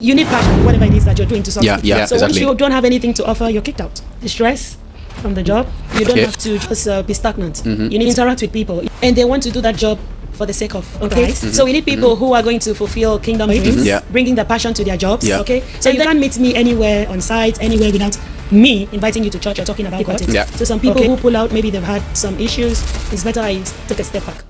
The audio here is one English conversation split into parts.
You need passion, whatever it is that you're doing to succeed. Yeah, so exactly. once you don't have anything to offer, you're kicked out. The stress from the job, you don't have to just be stagnant. You need to interact with people, and they want to do that job for the sake of Christ. So we need people who are going to fulfill kingdom dreams, bringing the passion to their jobs. Okay, so you can't meet me anywhere on site, anywhere without me inviting you to church or talking about it. So some people who pull out, maybe they've had some issues. It's better I take a step back.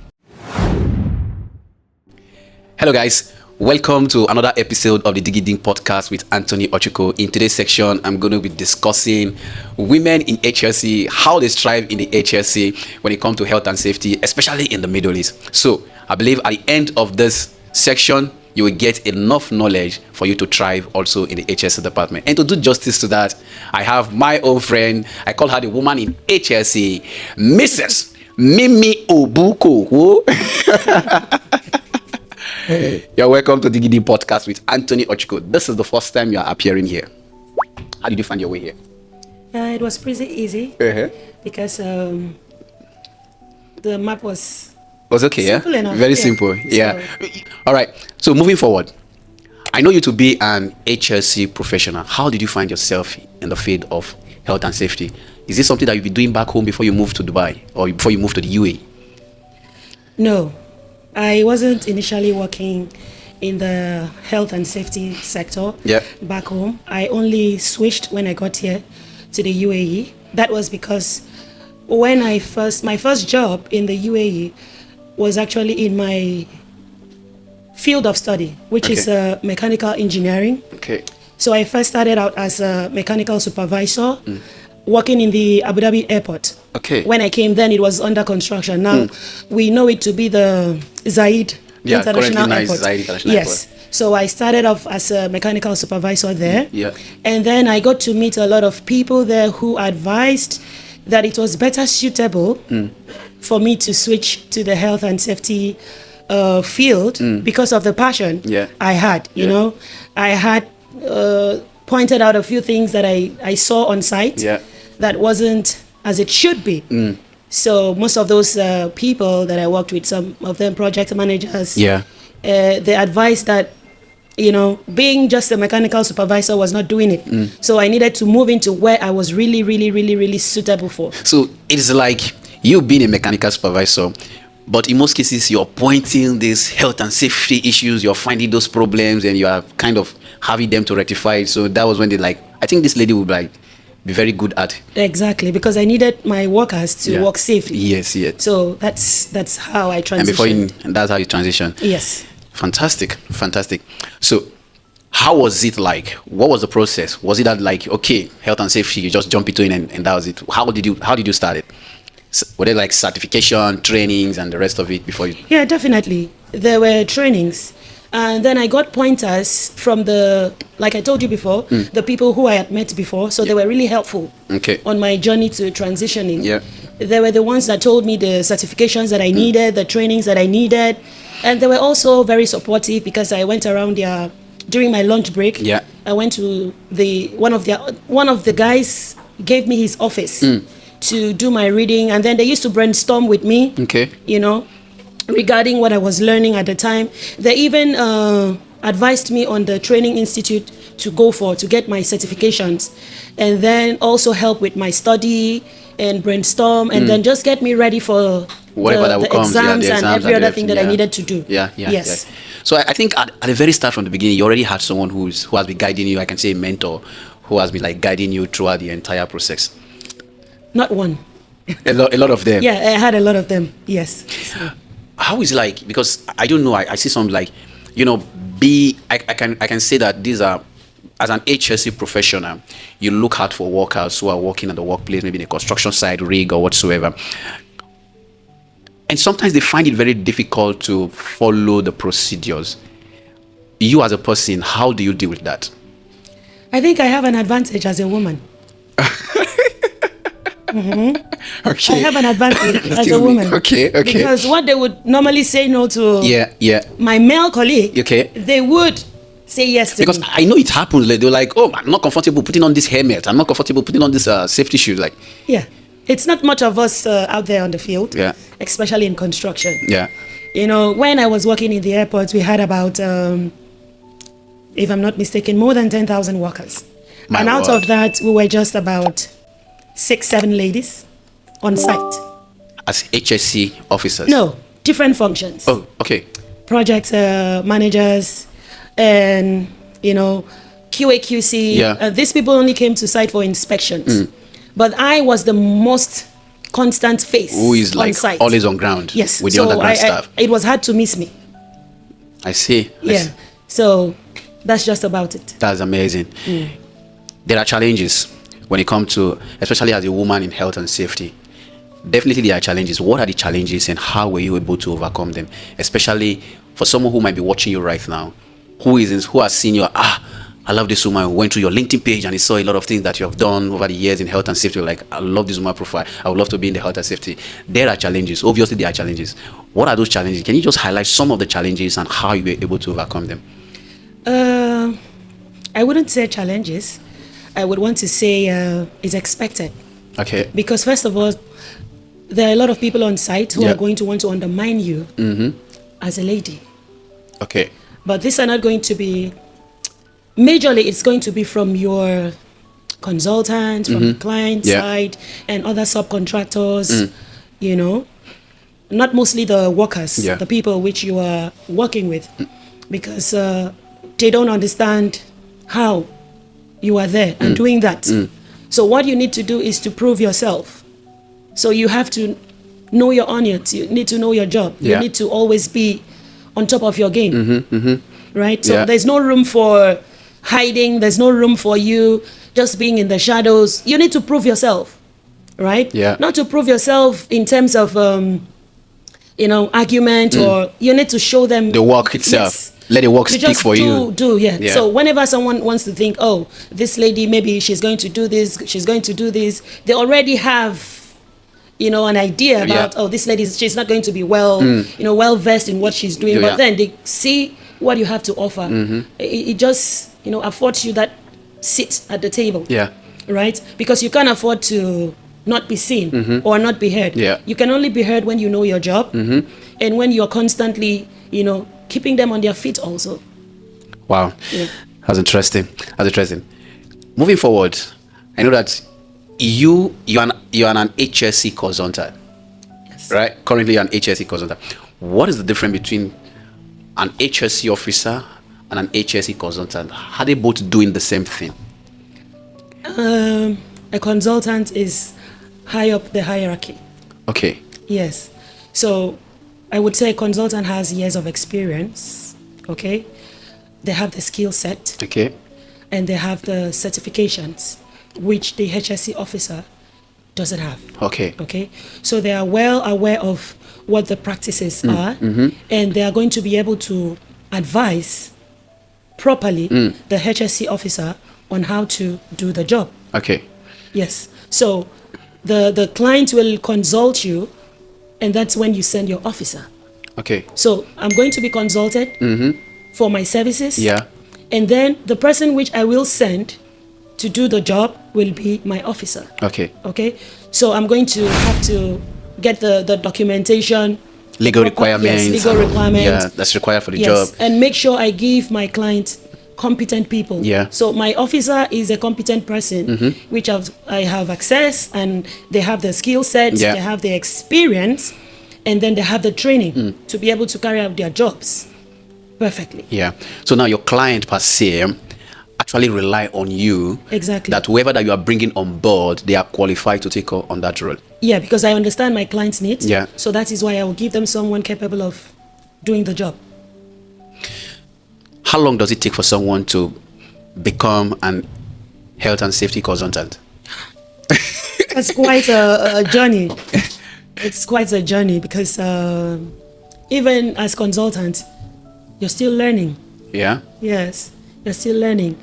Hello guys, welcome to another episode of the Diggy Ding podcast with Anthony Ochiko. In today's section, I'm going to be discussing women in HSC, how they strive in the HSC when it comes to health and safety, especially in the Middle East. So I believe at the end of this section, you will get enough knowledge for you to thrive also in the HSC department. And to do justice to that, I have my own friend, I call her the woman in HSC, Mrs. Mimi Obuko. You're welcome to the Diggy Ding podcast with Anthony Ochiko. This is the first time you're appearing here. How did you find your way here? It was pretty easy because the map was okay, simple yeah? enough. Very simple, yeah. So, all right, so moving forward, I know you to be an HSC professional. How did you find yourself in the field of health and safety? Is this something that you've been doing back home before you moved to Dubai or before you moved to the UAE? No. I wasn't initially working in the health and safety sector back home. I only switched when I got here to the UAE. That was because when my first job in the UAE was actually in my field of study, which is mechanical engineering. So I first started out as a mechanical supervisor, working in the Abu Dhabi airport. When I came then, it was under construction. Now we know it to be the Zayed International Airport. Zayed International Airport. So I started off as a mechanical supervisor there. And then I got to meet a lot of people there who advised that it was better suitable for me to switch to the health and safety field because of the passion I had. You know, I had pointed out a few things that I saw on site that wasn't as it should be. So most of those people that I worked with, some of them project managers, they advised that, you know, being just a mechanical supervisor was not doing it. So I needed to move into where I was really suitable for. So it's like you being a mechanical supervisor, but in most cases you're pointing these health and safety issues, you're finding those problems and you are kind of having them to rectify it. So that was when they I think this lady would be very good at. Exactly, because I needed my workers to work safely. Yes. So that's how I And transitioned. that's how you transition. Yes. Fantastic. So how was it like? What was the process? Was it that okay, health and safety, you just jump into it and that was it? How did you start it? Were there certification, trainings and the rest of it before you? Yeah, definitely. There were trainings. And then I got pointers from like I told you before, the people who I had met before. So they were really helpful on my journey to transitioning. They were the ones that told me the certifications that I needed, the trainings that I needed. And they were also very supportive because I went around there during my lunch break. I went to one of the guys gave me his office to do my reading. And then they used to brainstorm with me, you know, regarding what I was learning at the time. They even advised me on the training institute to go to get my certifications, and then also help with my study and brainstorm, and then just get me ready for the exams and every other thing that I needed to do. Yes. So I think at the very start from the beginning, you already had someone who has been guiding you. I can say a mentor who has been guiding you throughout the entire process. Not one. A lot of them. Yeah, I had a lot of them. Yes. So. How is it because I don't know, I see some I can say that these are, as an HSC professional, you look out for workers who are working at the workplace, maybe in the construction side, rig or whatsoever. And sometimes they find it very difficult to follow the procedures. You as a person, how do you deal with that? I think I have an advantage as a woman. I have an advantage as a woman. Because what they would normally say no to my male colleague, they would say yes to because me. I know it happens. They're like, oh, I'm not comfortable putting on this helmet. I'm not comfortable putting on this safety shoes. It's not much of us out there on the field, especially in construction. Yeah. You know, when I was working in the airport, we had about if I'm not mistaken, more than 10,000 workers. My and out word. of that, we were just about 6-7 ladies on site. As HSC officers? No, different functions. Oh, okay. Project managers and, QA, QC. Yeah. These people only came to site for inspections. But I was the most constant face Who is on like site. always on ground? Yes. With the So underground staff? it was hard to miss me. I see. Yeah. So that's just about it. That's amazing. There are challenges when it comes to, especially as a woman in health and safety. Definitely there are challenges. What are the challenges and how were you able to overcome them? Especially for someone who might be watching you right now, who has seen you, I love this woman, who went to your LinkedIn page and he saw a lot of things that you have done over the years in health and safety. Like, I love this woman profile. I would love to be in the health and safety. There are challenges. Obviously, there are challenges. What are those challenges? Can you just highlight some of the challenges and how you were able to overcome them? I wouldn't say challenges. I would want to say it's expected. Okay. Because first of all, there are a lot of people on site who Yeah. are going to want to undermine you as a lady. Okay. But these are not going to be, majorly it's going to be from your consultant, from the client Yeah. side, and other subcontractors, not mostly the workers, Yeah. the people which you are working with, because they don't understand how you are there and doing that. So what you need to do is to prove yourself. So you have to know your onions. You need to know your job. Yeah. You need to always be on top of your game. Right? So Yeah. there's no room for hiding. There's no room for you just being in the shadows. You need to prove yourself. Right? Yeah. Not to prove yourself in terms of, argument, or you need to show them The work itself. Yes. Let the work You speak just for you. Yeah. Yeah. So whenever someone wants to think, oh, this lady, maybe she's going to do this, she's going to do this, they already have, an idea about, Yeah. oh, this lady, she's not going to be well versed in what she's doing. Yeah. But then they see what you have to offer. It just, affords you that seat at the table. Yeah. Right? Because you can't afford to not be seen or not be heard. Yeah. You can only be heard when you know your job and when you're constantly, keeping them on their feet also. Wow. Yeah. That's interesting. Moving forward, I know that you're an HSC consultant. Yes. Right? Currently you're an HSC consultant. What is the difference between an HSC officer and an HSC consultant? Are they both doing the same thing? A consultant is high up the hierarchy. Okay. Yes. So I would say a consultant has years of experience. Okay. They have the skill set Okay. and they have the certifications, which the HSC officer doesn't have. Okay. Okay. So they are well aware of what the practices are, and they are going to be able to advise properly the HSC officer on how to do the job. Okay. Yes. So the client will consult you, and that's when you send your officer. Okay. So I'm going to be consulted for my services. Yeah. And then the person which I will send to do the job will be my officer. Okay. Okay. So I'm going to have to get the documentation. Legal proper- requirements. Yes, legal requirements. Yeah, that's required for the Yes, job. and make sure I give my client competent people. Yeah. So my officer is a competent person, which I have access, and they have the skill set, Yeah. they have the experience, and then they have the training to be able to carry out their jobs perfectly. Yeah. So now your client per se actually rely on you. Exactly. That whoever that you are bringing on board, they are qualified to take on that role. Yeah, because I understand my client's needs. Yeah. So that is why I will give them someone capable of doing the job. How long does it take for someone to become an health and safety consultant? It's quite a journey. It's quite a journey because even as consultant, you're still learning. Yeah. Yes, you're still learning.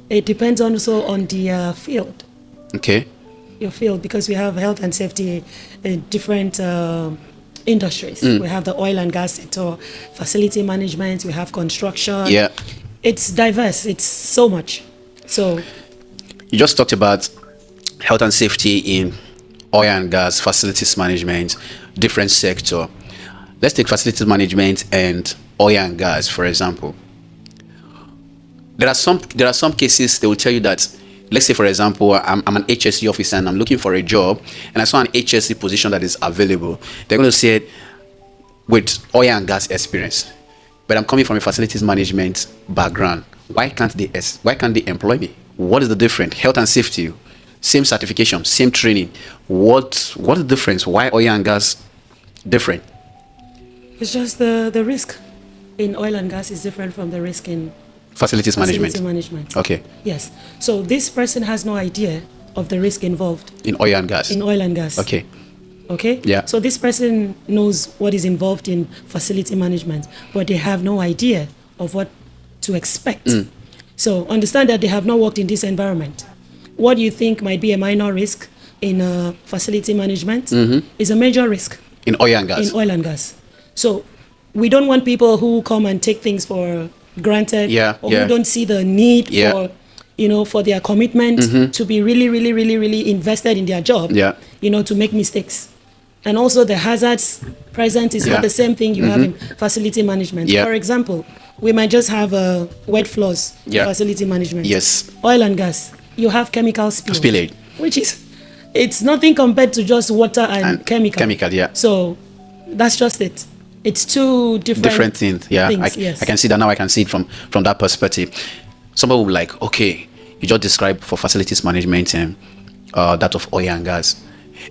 It depends also on the field, Okay. your field, because we have health and safety in different industries. We have the oil and gas sector, facility management, we have construction. Yeah. It's diverse. It's so much. So You just talked about health and safety in oil and gas, facilities management, different sector. Let's take facilities management and oil and gas, for example. there are some cases they will tell you that, let's say for example, I'm an HSE officer and I'm looking for a job, and I saw an HSE position that is available. They're going to say, with oil and gas experience, but I'm coming from a facilities management background. Why can't they employ me? What is the difference? Health and safety, same certification, same training. What is the difference? Why oil and gas different? It's just the risk in oil and gas is different from the risk in facilities management. Okay. Yes. So this person has no idea of the risk involved in oil and gas. Okay. Okay? Yeah. So this person knows what is involved in facility management, but they have no idea of what to expect. So understand that they have not worked in this environment. What do you think might be a minor risk in facility management is a major risk in oil and gas. So we don't want people who come and take things for granted, or who don't see the need for, for their commitment to be really, really, really, really invested in their job, to make mistakes. And also the hazards present is not the same thing you have in facility management. For example, we might just have wet floors in facility management. Yes. Oil and gas, you have chemical spillage, which it's nothing compared to just water and chemical. So that's just it. It's two different things. I can see that now. I can see it from that perspective. Somebody will be like, okay, you just described for facilities management and that of oil and gas.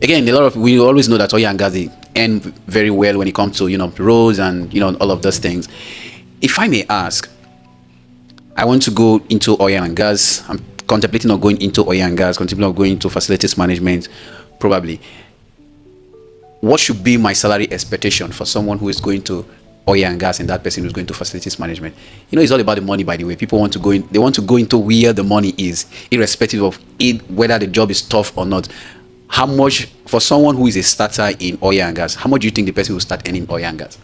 Again, we always know that oil and gas, they end very well when it comes to roads and all of those things. If I may ask, I want to go into oil and gas. I'm contemplating on going into oil and gas, contemplating on going into facilities management, probably. What should be my salary expectation for someone who is going to oil and gas and that person who's going to facilities management? It's all about the money, by the way. People want to go in, they want to go into where the money is, irrespective of whether the job is tough or not. How much, for someone who is a starter in oil and gas, how much do you think the person will start earning oil and gas?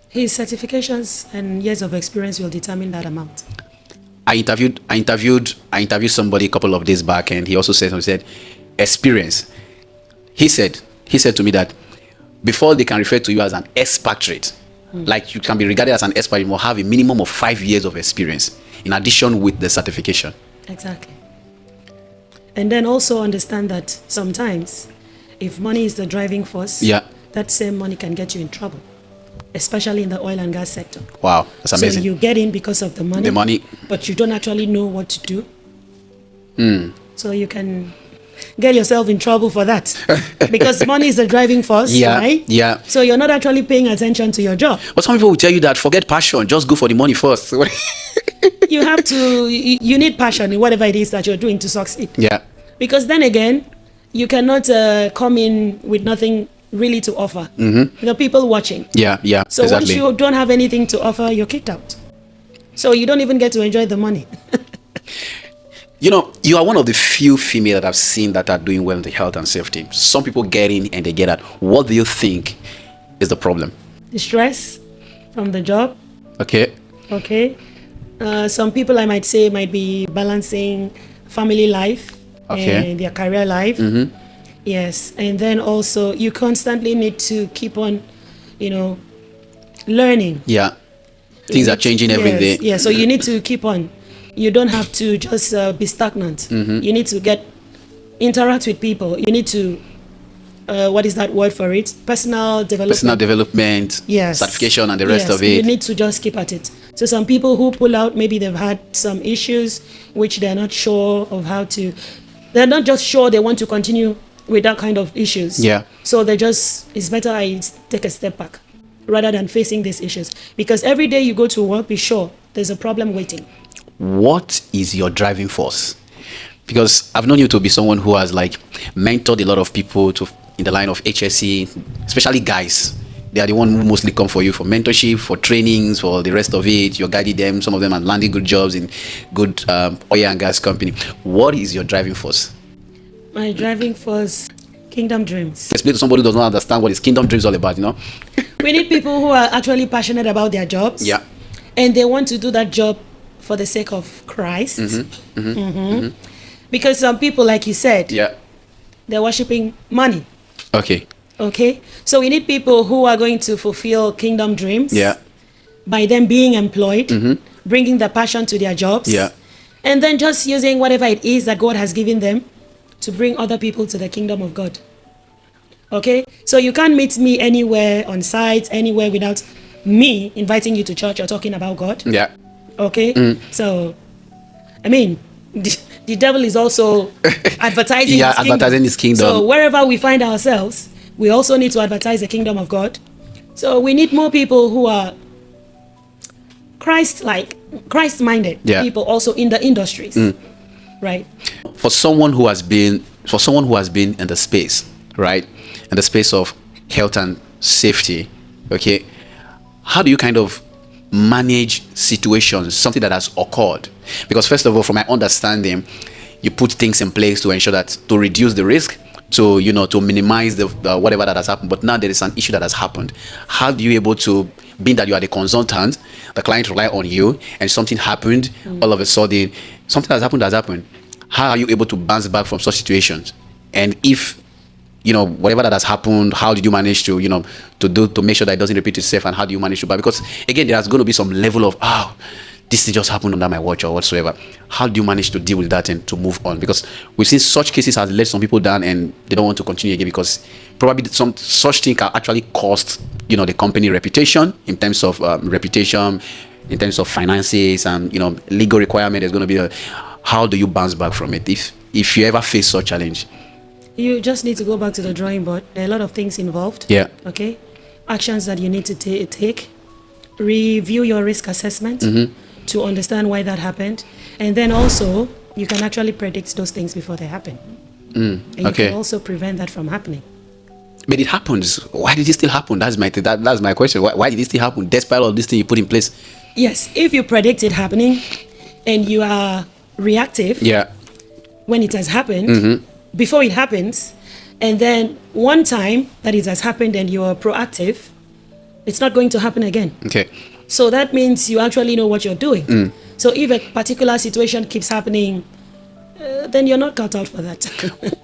His certifications and years of experience will determine that amount. I interviewed somebody a couple of days back, and he also said experience. He said to me that before they can refer to you as an expatriate, like you can be regarded as an expatriate, you must have a minimum of 5 years of experience in addition with the certification. Exactly. And then also understand that sometimes if money is the driving force, that same money can get you in trouble, especially in the oil and gas sector. Wow, that's amazing. So you get in because of the money, but you don't actually know what to do. So you can get yourself in trouble for that because money is the driving force, right? Yeah. So you're not actually paying attention to your job. But some people will tell you that forget passion, just go for the money first. You have to, you need passion in whatever it is that you're doing to succeed. Yeah. Because then again, you cannot come in with nothing really to offer. The people watching. Yeah, So exactly. Once you don't have anything to offer, you're kicked out. So you don't even get to enjoy the money. You are one of the few female that I've seen that are doing well in the health and safety. Some people get in and they get out. What do you think is the problem? The stress from the job. Okay. Some people, I might say, might be balancing family life and their career life. Yes. And then also you constantly need to keep on, learning. Yeah. Things are changing every day. Yeah. So you need to keep on. You don't have to just be stagnant. You need to interact with people. You need to, what is that word for it? Personal development. Yes. Certification and the rest of it. You need to just keep at it. So some people who pull out, maybe they've had some issues which they're not sure of how to, they're not just sure they want to continue with that kind of issues. Yeah. So it's better I take a step back rather than facing these issues. Because every day you go to work, be sure there's a problem waiting. What is your driving force? Because I've known you to be someone who has mentored a lot of people in the line of HSE, especially guys. They are the one who mostly come for you for mentorship, for trainings, for the rest of it. You're guiding them. Some of them are landing good jobs in good oil and gas company. What is your driving force? My driving force, Kingdom Dreams. Explain to somebody who does not understand what is Kingdom Dreams all about, We need people who are actually passionate about their jobs. Yeah. And they want to do that job for the sake of Christ. Because some people, like you said, they're worshiping money. Okay. So we need people who are going to fulfill kingdom dreams by them being employed bringing the passion to their jobs. Yeah. And then just using whatever it is that God has given them to bring other people to the kingdom of God. Okay? So you can't meet me anywhere on site, anywhere without me inviting you to church or talking about God. Yeah. Okay? So, I mean, the devil is also advertising his kingdom. Advertising his kingdom. So wherever we find ourselves, we also need to advertise the kingdom of God. So we need more people who are Christ-minded people also in the industries. Right? For someone who has been in the space, right? In the space of health and safety, okay? How do you kind of manage situations, something that has occurred? Because first of all, from my understanding, you put things in place to ensure that, to reduce the risk, to minimize the whatever that has happened. But now there is an issue that has happened. How do you able to, being that you are the consultant, the client rely on you, and something happened, all of a sudden, something has happened. How are you able to bounce back from such situations? And if, whatever that has happened, how did you manage to, to make sure that it doesn't repeat itself, and how do you manage to back? Because again, there's going to be some level of, this thing just happened under my watch or whatsoever. How do you manage to deal with that and to move on? Because we've seen such cases has let some people down and they don't want to continue again, because probably some such thing can actually cost, the company reputation, in terms of reputation, in terms of finances, and, legal requirement. There's going to be how do you bounce back from it if you ever face such challenge? You just need to go back to the drawing board. There are a lot of things involved. Yeah. Okay. Actions that you need to take. Review your risk assessment to understand why that happened. And then also, you can actually predict those things before they happen. And you can also prevent that from happening. But it happens. Why did it still happen? That's my question. Why did it still happen despite all this thing you put in place? Yes. If you predict it happening and you are reactive when it has happened, before it happens, and then one time that it has happened and you are proactive, it's not going to happen again. Okay. So that means you actually know what you're doing. So if a particular situation keeps happening, then you're not cut out for that.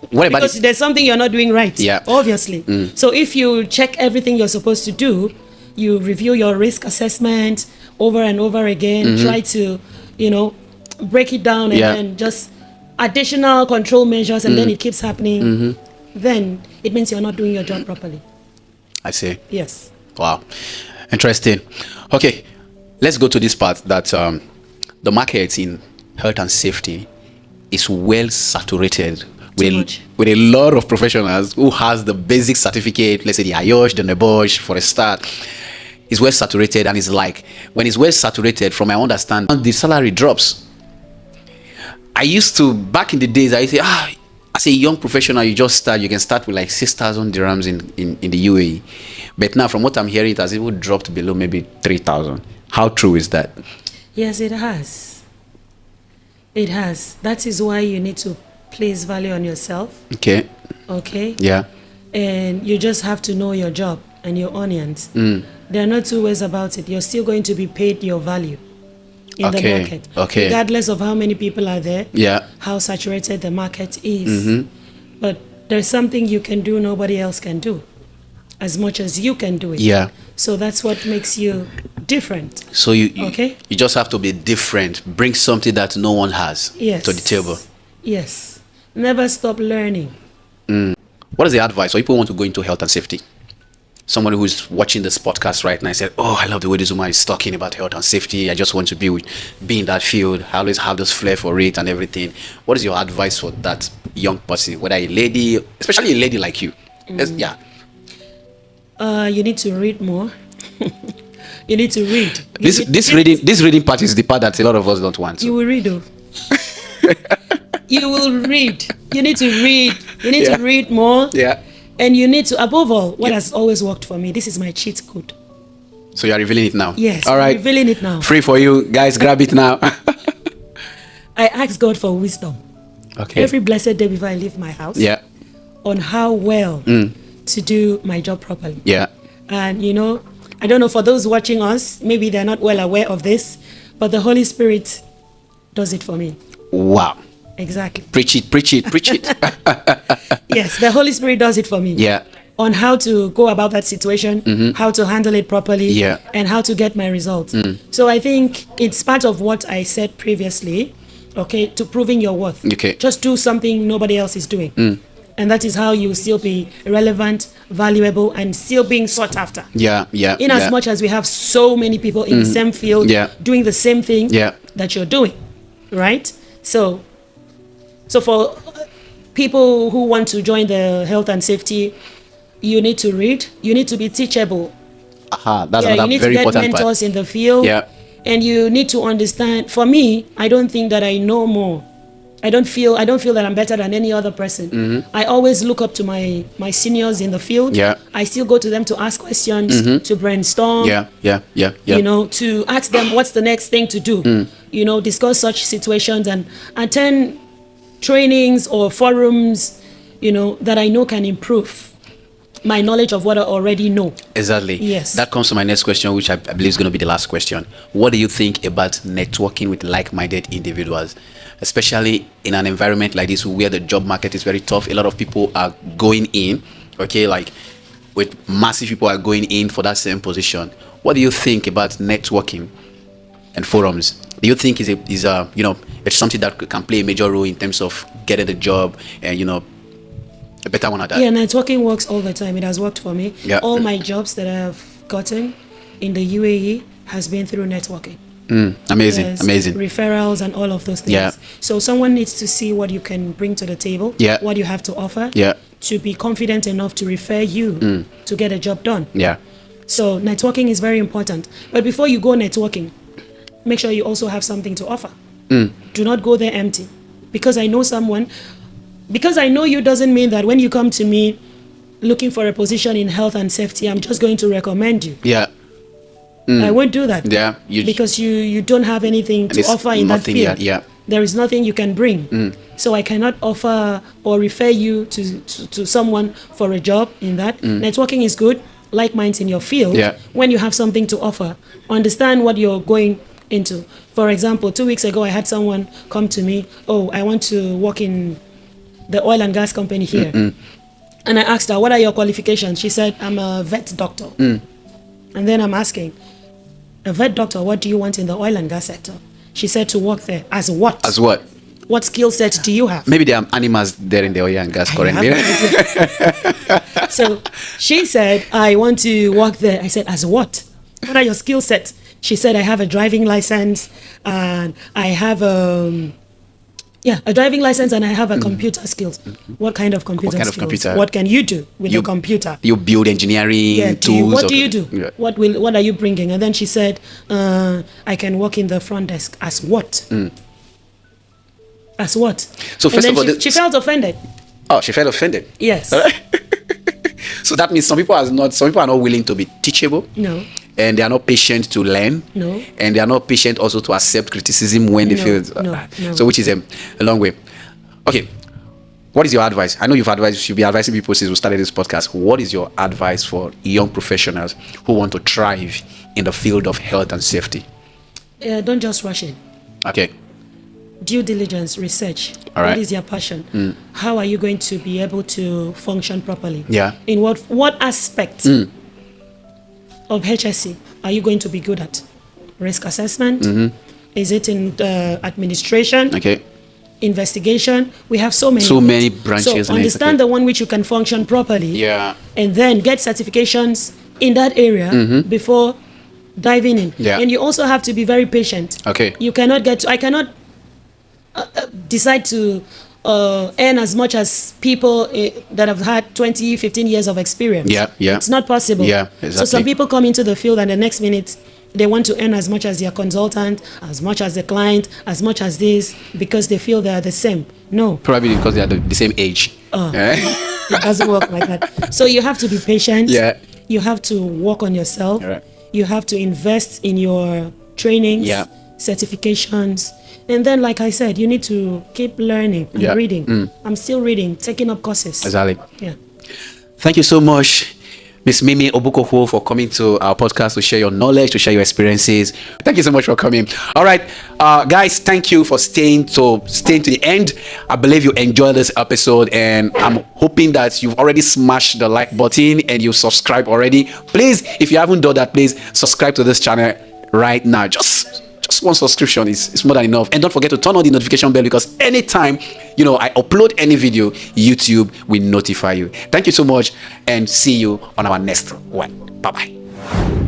Because there's something you're not doing right, obviously. So if you check everything you're supposed to do, you review your risk assessment over and over again, try to, break it down, and then just additional control measures, and then it keeps happening, then it means you're not doing your job properly. I see. Yes. Wow. Interesting. Okay, let's go to this part that the market in health and safety is well saturated with a lot of professionals who has the basic certificate, let's say the IOSH, the NEBOSH, for a start. It's well saturated, and it's like, when it's well saturated, from my understanding, the salary drops. I used to, back in the days, I used to say, as a young professional, you can start with like 6,000 dirhams in the UAE. But now, from what I'm hearing, it has even dropped below maybe 3,000. How true is that? Yes, it has. It has. That is why you need to place value on yourself. Okay. Yeah. And you just have to know your job and your onions. There are no two ways about it. You're still going to be paid your value in the market, regardless of how many people are there, how saturated the market is. But there's something you can do nobody else can do, as much as you can do it. So that's what makes you different. So you just have to be different, bring something that no one has to the table. Yes. Never stop learning. What is the advice for people who want to go into health and safety? Someone who's watching this podcast right now and said, I love the way this woman is talking about health and safety. I just want to be in that field. I always have this flair for it and everything. What is your advice for that young person, whether a lady, especially a lady like you? You need to read more. You need to read. This reading part is the part that a lot of us don't want. You will read, though. You will read. You need to read. You need to read more. And you need to, above all, what has always worked for me, this is my cheat code. So you are revealing it now? Yes, all right. I'm revealing it now. Free for you. Guys, grab it now. I ask God for wisdom. Every blessed day before I leave my house. On how well to do my job properly. And, I don't know, for those watching us, maybe they're not well aware of this, but the Holy Spirit does it for me. Wow. Exactly. Preach it. Yes, the Holy Spirit does it for me. on how to go about that situation, how to handle it properly, and how to get my results. So I think it's part of what I said previously, okay, to proving your worth. Okay. Just do something nobody else is doing. And that is how you still be relevant, valuable, and still being sought after. In as much as we have so many people in the same field doing the same thing that you're doing, right? So for people who want to join the health and safety, you need to read, you need to be teachable. That's another you need very to get important mentors part. in the field. And you need to understand. For me, I don't think that I know more. I don't feel that I'm better than any other person. I always look up to my seniors in the field. I still go to them to ask questions, to brainstorm. You know, to ask them what's the next thing to do. You know, discuss such situations and attend trainings or forums, you know, that I know can improve my knowledge of what I already know. Exactly. Yes. That comes to my next question, which I believe is going to be the last question. What do you think about networking with like-minded individuals, especially in an environment like this where the job market is very tough? A lot of people are going in, okay, like with massive people are going in for that same position. What do you think about networking and forums? Do you think is you know, it's something that can play a major role in terms of getting the job and, you know, a better one at that? Yeah, networking works all the time. It has worked for me. All my jobs that I've gotten in the UAE has been through networking. Amazing. There's amazing. referrals and all of those things. So someone needs to see what you can bring to the table, what you have to offer, to be confident enough to refer you to get a job done. So networking is very important. But before you go networking, make sure you also have something to offer. Do not go there empty. Because I know someone, because I know you doesn't mean that when you come to me looking for a position in health and safety, I'm just going to recommend you. I won't do that. Because you don't have anything to offer in that field. There is nothing you can bring. So I cannot offer or refer you to someone for a job in that. Networking is good, like minds in your field. When you have something to offer, understand what you're going into. For example, 2 weeks ago, I had someone come to me, I want to work in the oil and gas company here. And I asked her, what are your qualifications? She said, I'm a vet doctor. And then I'm asking, a vet doctor, what do you want in the oil and gas sector? She said to work there. As what? As what? What skill set do you have? Maybe there are animals there in the oil and gas currently. So she said, I want to work there. I said, as what? What are your skill sets? She said, I have a driving license and I have a driving license and I have a computer skills. What kind of computer skills? Computer? What can you do with a computer? You build engineering tools. What do you do? What are you bringing? And then she said, I can work in the front desk. As what? As what? So first of all, she felt offended. Oh, she felt offended. Yes. So that means some people are not willing to be teachable. No. And they are not patient to learn. No. And they are not patient also to accept criticism when they feel. No. So which is a long way. Okay. What is your advice? I know you should be advising people since we started this podcast. What is your advice for young professionals who want to thrive in the field of health and safety? Don't just rush in. Okay. Due diligence, research. All right. What is your passion? How are you going to be able to function properly? In what aspect of HSC are you going to be good at? Risk assessment? Is it in administration? Okay. Investigation? We have so many branches. So understand the one which you can function properly. And then get certifications in that area before diving in. And you also have to be very patient. Okay. You cannot I cannot decide to earn as much as people that have had 20, 15 years of experience. It's not possible. Exactly. So some people come into the field and the next minute they want to earn as much as their consultant, as much as the client, as much as this, because they feel they are the same. No. Probably because they are the same age. It doesn't work like that. So you have to be patient. You have to work on yourself. You have to invest in your trainings, certifications. And then, like I said, you need to keep learning and reading. I'm still reading, taking up courses. Exactly. Yeah. Thank you so much, Miss Mimi Obukoho, for coming to our podcast to share your knowledge, to share your experiences. Thank you so much for coming. All right, guys, thank you for staying to the end. I believe you enjoyed this episode, and I'm hoping that you've already smashed the like button and you subscribe already. Please, if you haven't done that, please subscribe to this channel right now. Just one subscription is more than enough. And don't forget to turn on the notification bell, because anytime I upload any video, YouTube will notify you. Thank you so much, and see you on our next one. Bye bye.